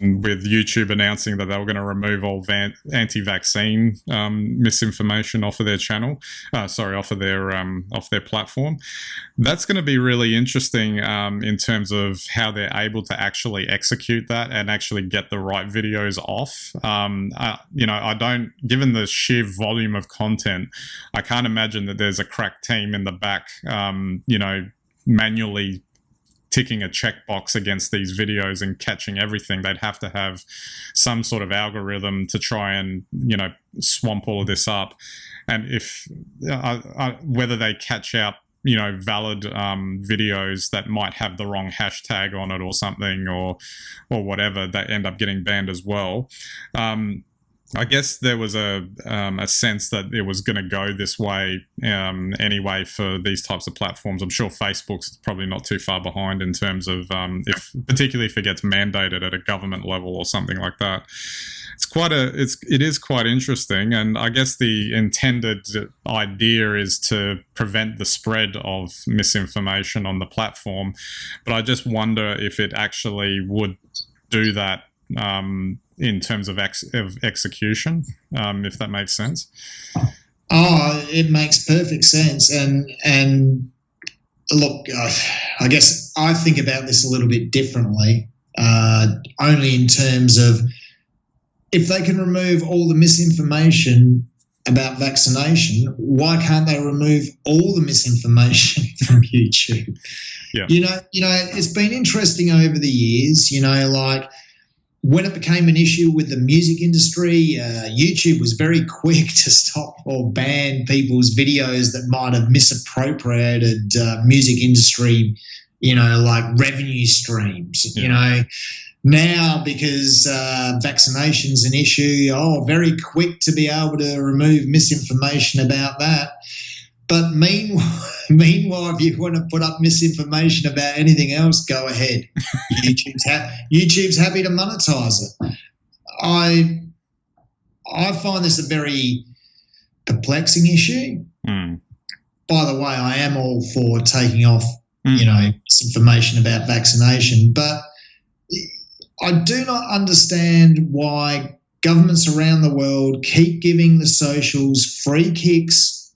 with YouTube announcing that they were going to remove all anti-vaccine misinformation off of their channel, off of their platform. That's going to be really interesting in terms of how they're able to actually execute that and actually get the right videos off. I don't, given the sheer volume of content, I can't imagine that there's a crack team in the back, manually ticking a checkbox against these videos and catching everything. They'd have to have some sort of algorithm to try and, swamp all of this up. And if whether they catch out, valid videos that might have the wrong hashtag on it or something, or whatever, that end up getting banned as well. I guess there was a sense that it was going to go this way anyway for these types of platforms. I'm sure Facebook's probably not too far behind in terms of particularly if it gets mandated at a government level or something like that. It is quite interesting, and I guess the intended idea is to prevent the spread of misinformation on the platform. But I just wonder if it actually would do that in terms of execution, if that makes sense. Oh, it makes perfect sense. And look, I guess I think about this a little bit differently, only in terms of if they can remove all the misinformation about vaccination, why can't they remove all the misinformation from YouTube? Yeah. It's been interesting over the years, like when it became an issue with the music industry, YouTube was very quick to stop or ban people's videos that might have misappropriated music industry, like revenue streams, Now, because vaccination's an issue, very quick to be able to remove misinformation about that. But meanwhile, if you want to put up misinformation about anything else, go ahead. YouTube's happy to monetize it. I find this a very perplexing issue. By the way, I am all for taking off, misinformation about vaccination, but I do not understand why governments around the world keep giving the socials free kicks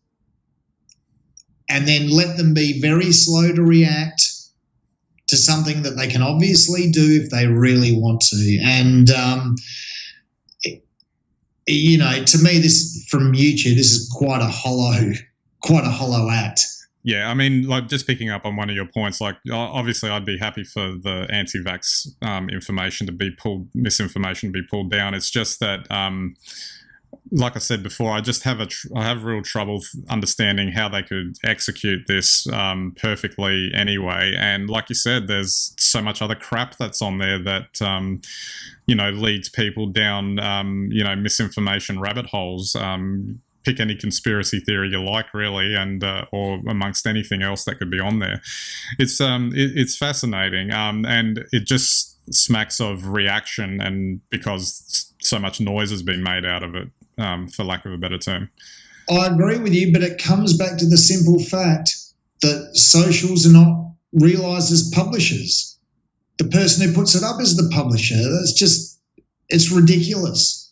and then let them be very slow to react to something that they can obviously do if they really want to. And, to me, this from YouTube, this is quite a hollow act. Yeah, I mean, like just picking up on one of your points, like obviously I'd be happy for the anti-vax misinformation to be pulled down. It's just that, like I said before, I just have real trouble understanding how they could execute this perfectly anyway. And like you said, there's so much other crap that's on there that leads people down misinformation rabbit holes. Pick any conspiracy theory you like, really, and or amongst anything else that could be on there. It's fascinating, and it just smacks of reaction, and because so much noise has been made out of it, for lack of a better term. I agree with you, but it comes back to the simple fact that socials are not realised as publishers. The person who puts it up is the publisher. It's ridiculous.